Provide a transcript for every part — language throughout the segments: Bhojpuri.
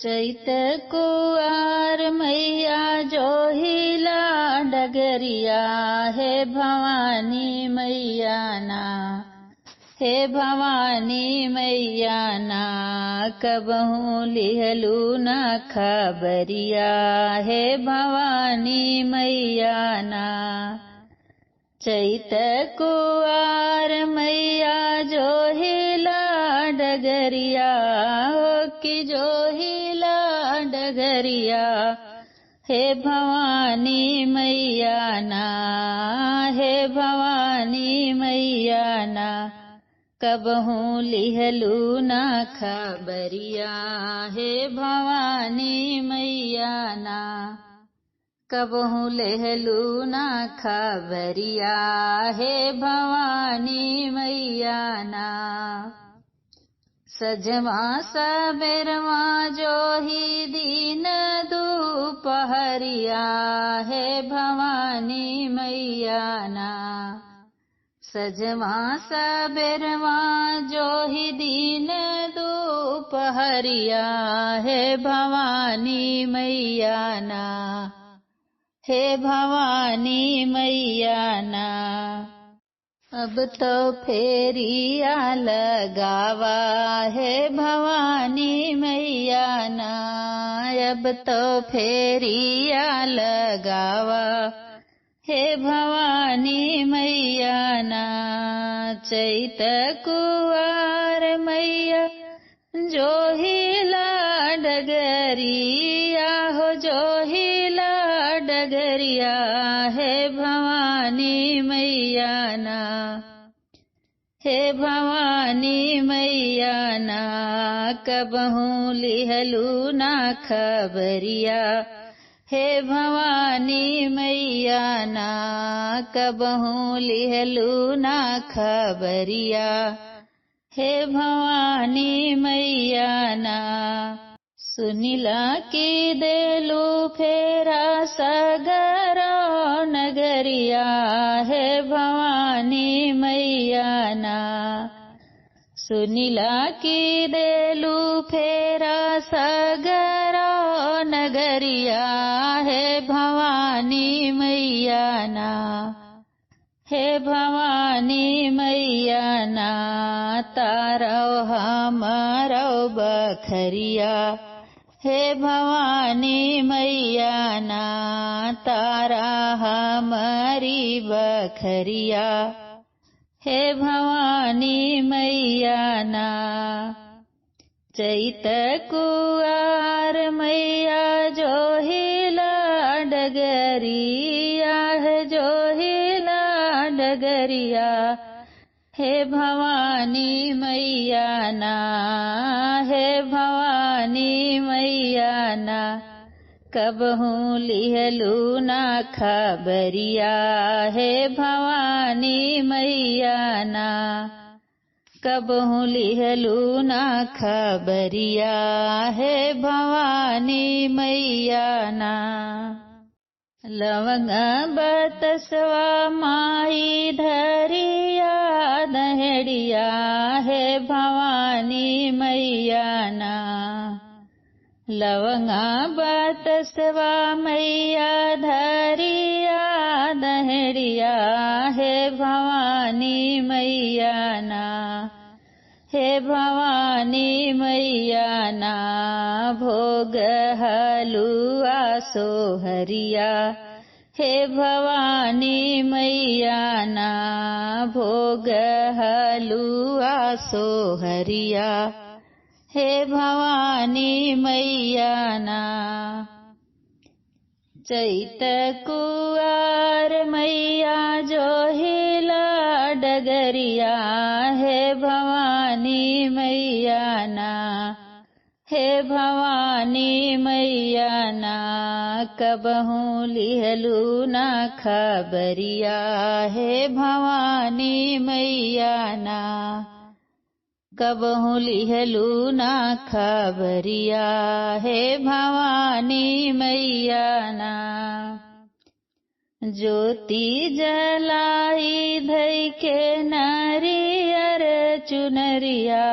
चैत कुआर मैया जोहिला डगरिया हे भवानी मैया ना, हे भवानी मैया ना, कबहू लिहलू न खबरिया हे भवानी मैया ना। चैत कुआर मैया जोहिला डगरिया की जोहिला डगरिया हे भवानी मैया ना, हे भवानी मैया ना, कबहू लिहलू न खबरिया हे भवानी मैया ना, कबहू लिहलू न खबरिया हे भवानी मैया ना। सजवा सबेरवा जोही दीन दुपहरिया हे भवानी मैया ना, सजवा सबेरवा जोही दीन दुपहरिया हे भवानी मैया ना, हे भवानी मैया ना। अब तो फेरिया लगावा हे भवानी मैया ना, अब तो फेरिया लगावा हे भवानी मैया ना। चैत कुआर मैया जोहिला डगरिया हो जोहिला डगरिया हे भवानी मैया ना, हे भवानी मैया ना, कबहू लिहलू न खबरिया हे भवानी मैया ना, कबहू लिहलू न खबरिया हे भवानी मैया ना। सुनिला की देलू फेरा सगरो नगरिया हे भवानी मैया ना, सुनिला की देलू फेरा सगरो नगरिया हे भवानी मैया ना, हे भवानी मैया ना। तारो हमारो बखरिया हे भवानी मैया ना, तारा हमारी बखरिया हे भवानी मैया ना। चैत कुआर मैया जोहिला डगरिया है जोहिला डगरिया हे भवानी मैया ना, हे भवानी मैया ना, कबहू लिहलू न खबरिया हे भवानी मैया ना, कबहू लिहलू न खबरिया हे भवानी मैया ना। लवंग बतसवा माई धरिया दहड़िया हे भवानी मैया ना, लवंगा बतसवा मैया धरिया दहड़िया हे भवानी मैया ना, हे भवानी मैया ना। भोग हलुआ सोहरिया हे भवानी मैया ना, भोग हलुआ सोहरिया हे भवानी मैया ना। चैत कुआर मैया जोहिला डगरिया हे भवानी मैया ना, हे भवानी मैया ना, कबहू लिहलू न खबरिया हे भवानी मैया ना, कबहू लिहलू न खबरिया हे भवानी मैया ना। ज्योति जलाई धई के नारियर चुनरिया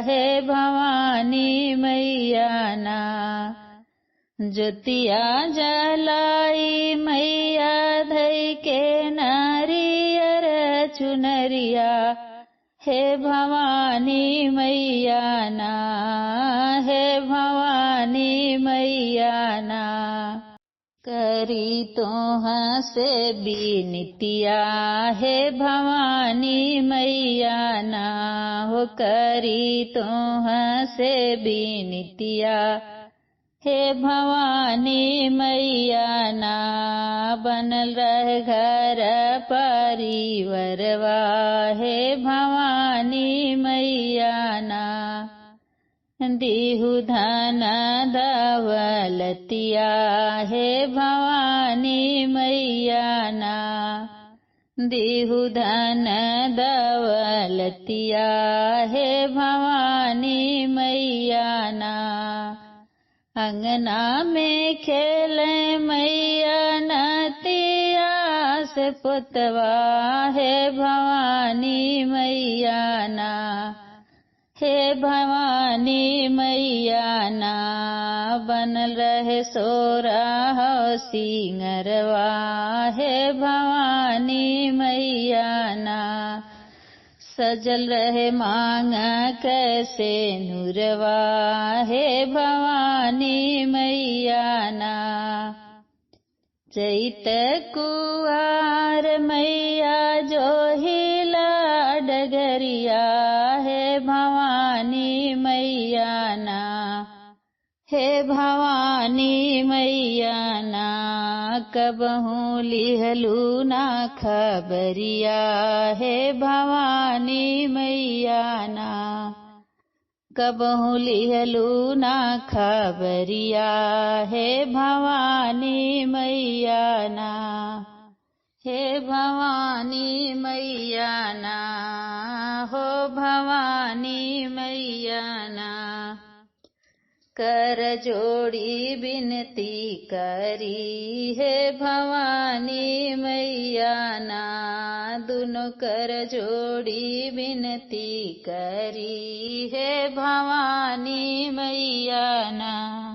हे भवानी मैया मैया ना। ज्योतिया जलाई मैया धई के नारियर चुनरिया, हे भवानी मैया ना, हे भवानी मैया ना। करी तोह से बिनतिया, हे भवानी मैया ना, हो करी तोह से बिनतिया, हे भवानी मैया ना। बनल रह घर परिवरवा, हे भवानी मैया ना। दीहु धन दौलतिया, हे भवानी मैया ना। दीहु धन दौलतिया, हे भवानी मैया ना। अंगना में खेले मैया नतिया से पुतवा, हे भवानी मैया ना। हे भवानी मैया ना। बनल रहे सोरह सिंगरवा, हे भवानी मैया ना। सजल रहे मांग कैसे नूरवा, हे भवानी मैया ना। चैत कुआर मैया जो हिला डगरिया, हे भवानी मैया ना। हे भवानी मैया ना। कबहू लिहलू ना खबरिया, हे भवानी मैया ना। कबहू लिहलू ना खबरिया, हे भवानी मैया ना। हे भवानी मैया ना, हो भवानी मैया ना। कर जोड़ी बिनती करी, हे भवानी मैया ना। दुनो कर जोड़ी बिनती करी, हे भवानी मैया ना।